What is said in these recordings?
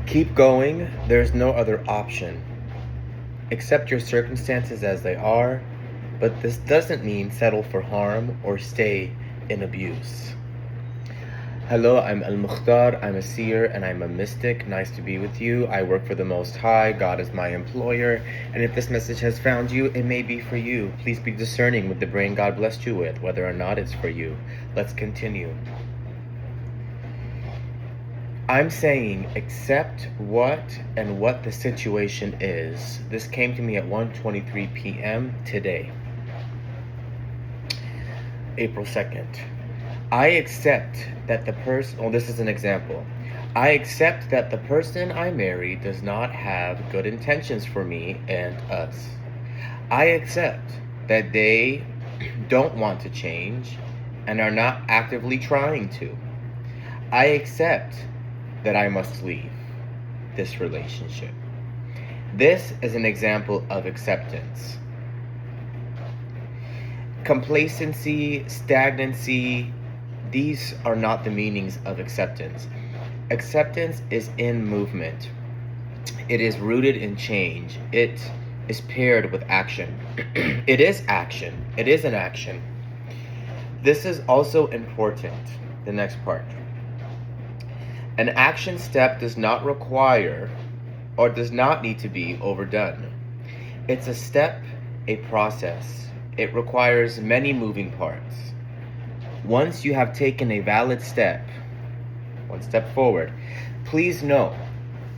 Keep going, there's no other option. Accept your circumstances as they are, but this doesn't mean settle for harm or stay in abuse. Hello, I'm Al Mukhtar. I'm a seer and I'm a mystic. Nice to be with you. I work for the Most High. God is my employer. And if this message has found you, it may be for you. Please be discerning with the brain God blessed you with, whether or not it's for you. Let's continue. I'm saying accept what the situation is. This came to me at 1:23 p.m. today, April 2nd. I accept that the person, this is an example. I accept that the person I marry does not have good intentions for me and us. I accept that they don't want to change and are not actively trying to. I accept that I must leave this relationship. This is an example of acceptance. Complacency, stagnancy, these are not the meanings of acceptance. Acceptance is in movement. It is rooted in change. It is paired with action. It is action. It is an action. This is also important, the next part. An action step does not require or does not need to be overdone. It's a step, a process. It requires many moving parts. Once you have taken a valid step, one step forward, please know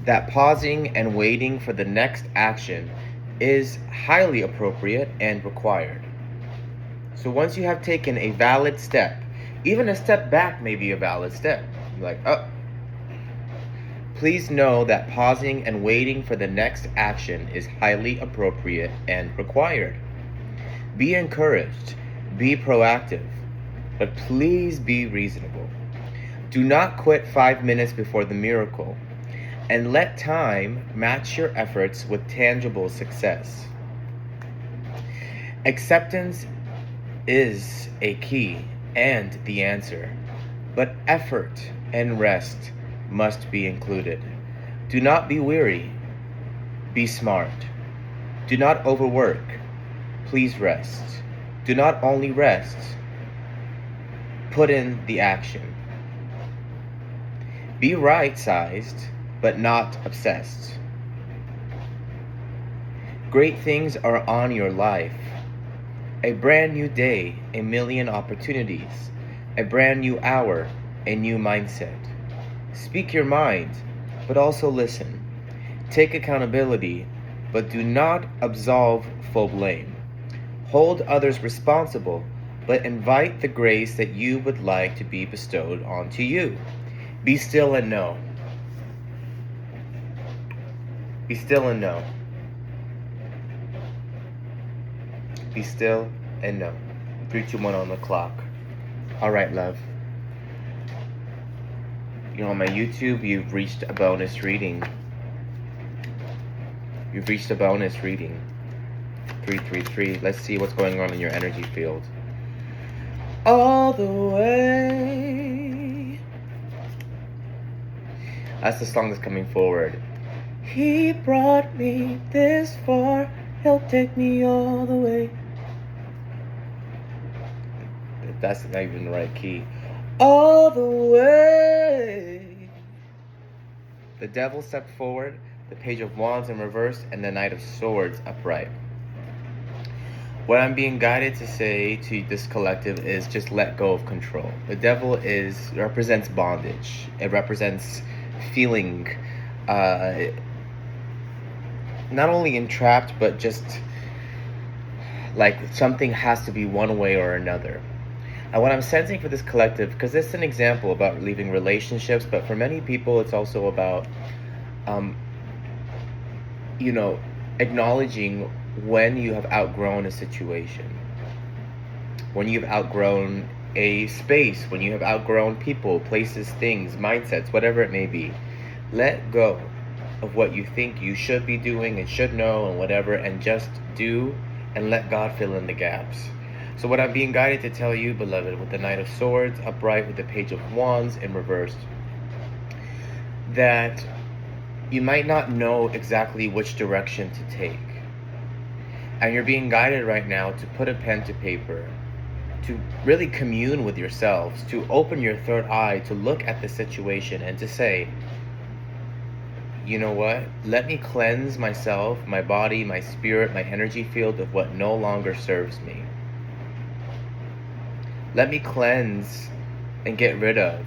that pausing and waiting for the next action is highly appropriate and required. So once you have taken a valid step, even a step back may be a valid step. Like, please know that pausing and waiting for the next action is highly appropriate and required. Be encouraged, be proactive, but please be reasonable. Do not quit 5 minutes before the miracle, and let time match your efforts with tangible success. Acceptance is a key and the answer, but effort and rest must be included. Do not be weary. Be smart. Do not overwork. Please rest. Do not only rest. Put in the action. Be right-sized, but not obsessed. Great things are on your life. A brand new day, a million opportunities. A brand new hour, a new mindset. Speak your mind, but also listen. Take accountability, but do not absolve full blame. Hold others responsible, but invite the grace that you would like to be bestowed onto you. Be still and know. Be still and know. Be still and know. 3, 2, 1 on the clock. All right, love. On my YouTube, you've reached a bonus reading. You've reached a bonus reading. 333. Let's see what's going on in your energy field. All the way. That's the song that's coming forward. He brought me this far. He'll take me all the way. That's not even the right key. All the way. The Devil stepped forward, the Page of Wands in reverse, and the Knight of Swords upright. What I'm being guided to say to this collective is just let go of control. The Devil represents bondage. It represents feeling not only entrapped, but just like something has to be one way or another. And what I'm sensing for this collective, because this is an example about leaving relationships, but for many people it's also about, acknowledging when you have outgrown a situation, when you've outgrown a space, when you have outgrown people, places, things, mindsets, whatever it may be. Let go of what you think you should be doing and should know and whatever, and just do and let God fill in the gaps. So what I'm being guided to tell you, beloved, with the Knight of Swords upright, with the Page of Wands in reverse, that You might not know exactly which direction to take. And you're being guided right now to put a pen to paper, to really commune with yourselves, to open your third eye, to look at the situation and to say, you know what? Let me cleanse myself, my body, my spirit, my energy field of what no longer serves me. Let me cleanse and get rid of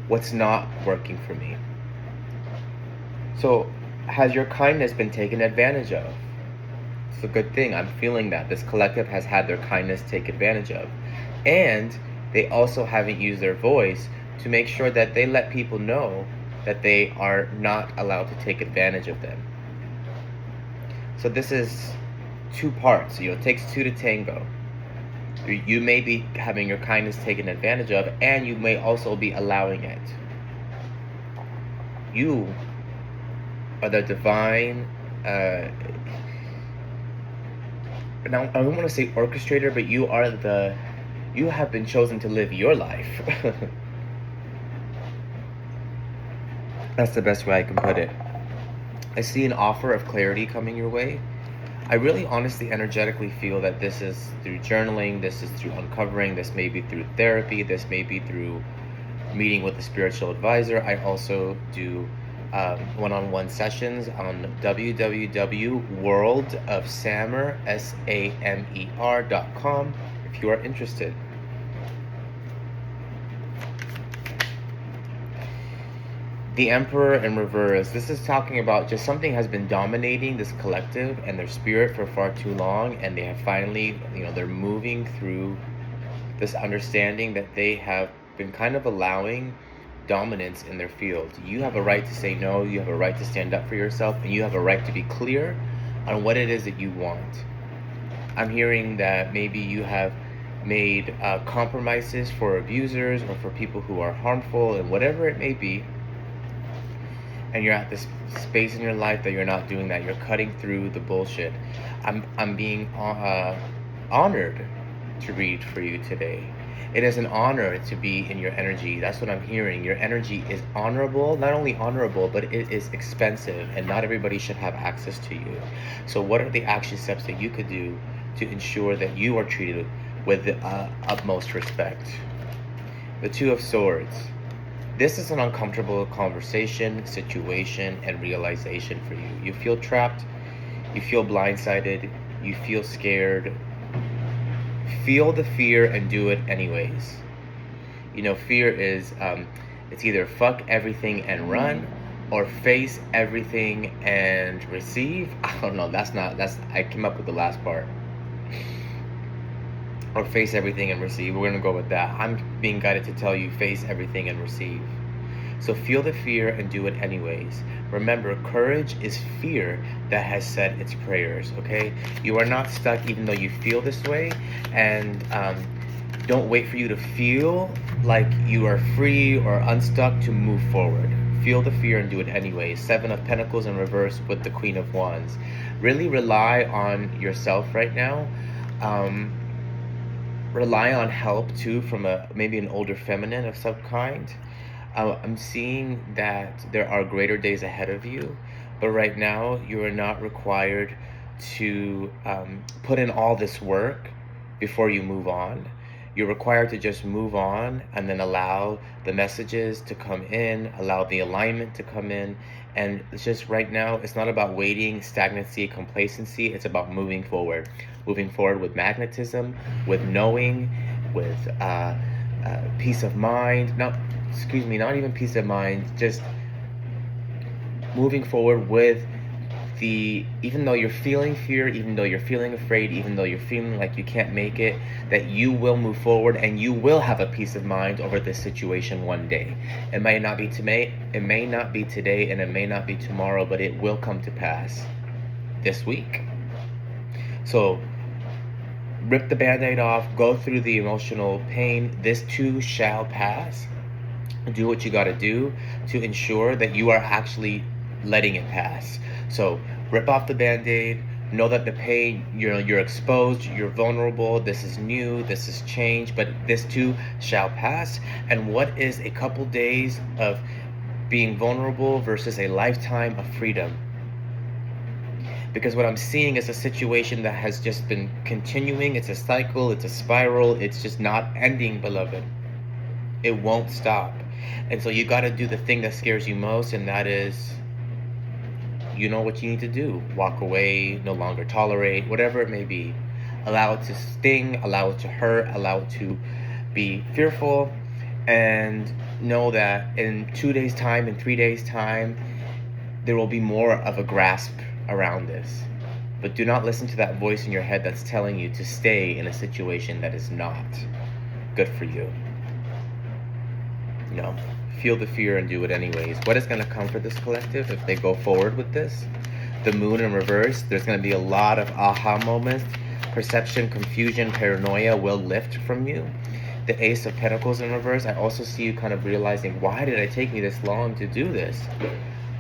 what's not working for me. So, has your kindness been taken advantage of? It's a good thing. I'm feeling that this collective has had their kindness taken advantage of. And they also haven't used their voice to make sure that they let people know that they are not allowed to take advantage of them. So this is two parts. It takes two to tango. You may be having your kindness taken advantage of, and you may also be allowing it. You are the divine, now I don't want to say orchestrator, but you have been chosen to live your life. That's the best way I can put it. I see an offer of clarity coming your way. I really honestly energetically feel that this is through journaling, this is through uncovering, this may be through therapy, this may be through meeting with a spiritual advisor. I also do one-on-one sessions on www.worldofsamer.com if you are interested. The Emperor in reverse. This is talking about just something has been dominating this collective and their spirit for far too long, and they have finally, they're moving through this understanding that they have been kind of allowing dominance in their field. You have a right to say no, you have a right to stand up for yourself, and you have a right to be clear on what it is that you want. I'm hearing that maybe you have made compromises for abusers or for people who are harmful, and whatever it may be, and you're at this space in your life that you're not doing that. You're cutting through the bullshit. I'm being honored to read for you today. It is an honor to be in your energy. That's what I'm hearing. Your energy is honorable, not only honorable, but it is expensive, and not everybody should have access to you. So what are the action steps that you could do to ensure that you are treated with the utmost respect? The Two of Swords. This is an uncomfortable conversation, situation, and realization for you. You feel trapped, you feel blindsided, you feel scared. Feel the fear and do it anyways. Fear is, it's either fuck everything and run, or face everything and receive. I don't know, I came up with the last part. Or face everything and receive. We're gonna go with that. I'm being guided to tell you face everything and receive. So feel the fear and do it anyways. Remember, courage is fear that has said its prayers, okay? You are not stuck even though you feel this way, and don't wait for you to feel like you are free or unstuck to move forward. Feel the fear and do it anyways. 7 of Pentacles in reverse with the Queen of Wands. Really rely on yourself right now. Rely on help too from maybe an older feminine of some kind. I'm seeing that there are greater days ahead of you, but right now you are not required to put in all this work before you move on. You're required to just move on and then allow the messages to come in, allow the alignment to come in. And it's just right now, it's not about waiting, stagnancy, complacency. It's about moving forward. Moving forward with magnetism, with knowing, with peace of mind. Not even peace of mind, just moving forward with even though you're feeling fear, even though you're feeling afraid, even though you're feeling like you can't make it, that you will move forward and you will have a peace of mind over this situation one day. It may not be today, and it may not be tomorrow, but it will come to pass this week. So rip the band-aid off, go through the emotional pain. This too shall pass. Do what you got to do to ensure that you are actually letting it pass. So rip off the band-aid, know that the pain, you're exposed, you're vulnerable, this is new, this is change, but this too shall pass. And what is a couple days of being vulnerable versus a lifetime of freedom. Because what I'm seeing is a situation that has just been continuing. It's a cycle, it's a spiral, it's just not ending, beloved. It won't stop. And so you got to do the thing that scares you most, and that is, you know what you need to do. Walk away, no longer tolerate, whatever it may be. Allow it to sting, allow it to hurt, allow it to be fearful, and know that in 2 days' time, in 3 days' time, there will be more of a grasp around this. But do not listen to that voice in your head that's telling you to stay in a situation that is not good for you. No, feel the fear and do it anyways. What is going to come for this collective if they go forward with this? The moon in reverse, there's going to be a lot of aha moments. Perception, confusion, paranoia will lift from you. The Ace of Pentacles in reverse, I also see you kind of realizing, why did it take me this long to do this?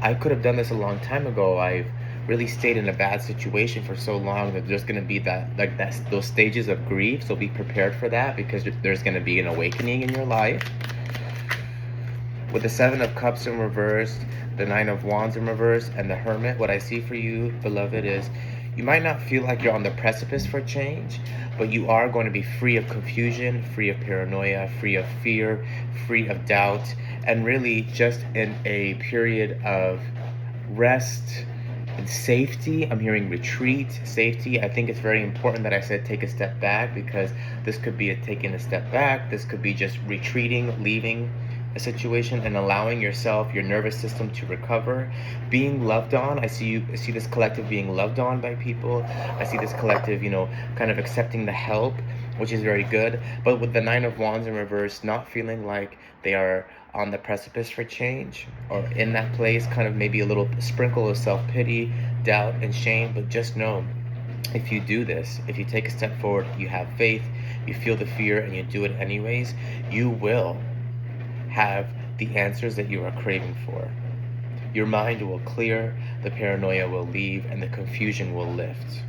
I could have done this a long time ago. I've really stayed in a bad situation for so long that there's going to be those stages of grief. So be prepared for that, because there's going to be an awakening in your life. With the Seven of Cups in reverse, the Nine of Wands in reverse, and the Hermit, what I see for you, beloved, is you might not feel like you're on the precipice for change, but you are going to be free of confusion, free of paranoia, free of fear, free of doubt, and really just in a period of rest and safety. I'm hearing retreat, safety. I think it's very important that I said take a step back, because this could be taking a step back. This could be just retreating, leaving a situation and allowing yourself, your nervous system, to recover. Being loved on. I see this collective being loved on by people. I see this collective, kind of accepting the help, which is very good. But with the Nine of Wands in reverse, not feeling like they are on the precipice for change, or in that place, kind of maybe a little sprinkle of self-pity, doubt, and shame. But just know, if you do this, if you take a step forward, you have faith, you feel the fear, and you do it anyways, you will have the answers that you are craving for. Your mind will clear, the paranoia will leave, and the confusion will lift.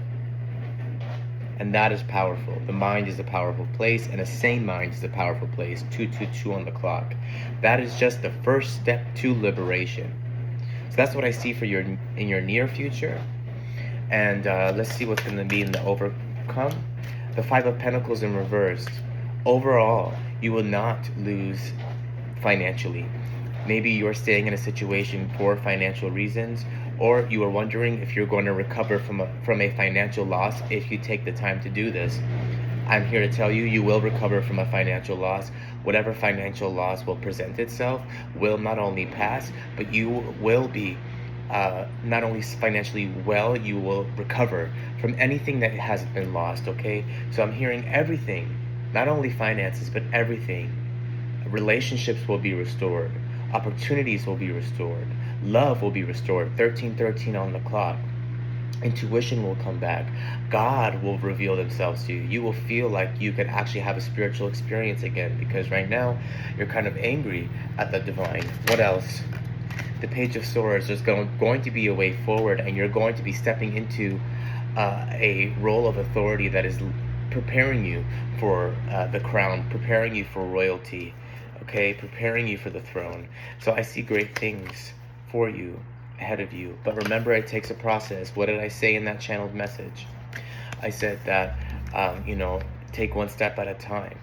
And that is powerful. The mind is a powerful place, and a sane mind is a powerful place. 222 on the clock. That is just the first step to liberation. So that's what I see for in your near future. And let's see what's going to be in the overcome. The Five of Pentacles in reverse. Overall, you will not lose financially. Maybe you're staying in a situation for financial reasons, or you are wondering if you're going to recover from a financial loss if you take the time to do this. I'm here to tell you, you will recover from a financial loss. Whatever financial loss will present itself will not only pass, but you will be not only financially well, you will recover from anything that has been lost, okay? So I'm hearing everything, not only finances, but everything. Relationships will be restored. Opportunities will be restored. Love will be restored. 1313 on the clock. Intuition will come back. God will reveal themselves to you. You will feel like you could actually have a spiritual experience again, because right now you're kind of angry at the divine. What else? The Page of Swords. There's going to be a way forward, and you're going to be stepping into a role of authority that is preparing you for the crown, preparing you for royalty, okay, preparing you for the throne. So I see great things for you ahead of you. But remember, it takes a process. What did I say in that channeled message? I said that, take one step at a time.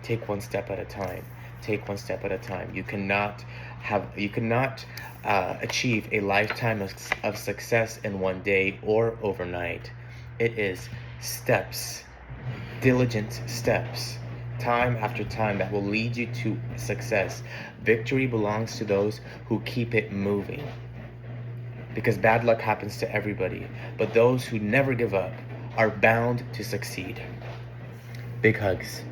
Take one step at a time. Take one step at a time. You cannot achieve a lifetime of success in one day or overnight. It is steps, diligent steps, time after time, that will lead you to success. Victory belongs to those who keep it moving, because bad luck happens to everybody, but those who never give up are bound to succeed. Big hugs.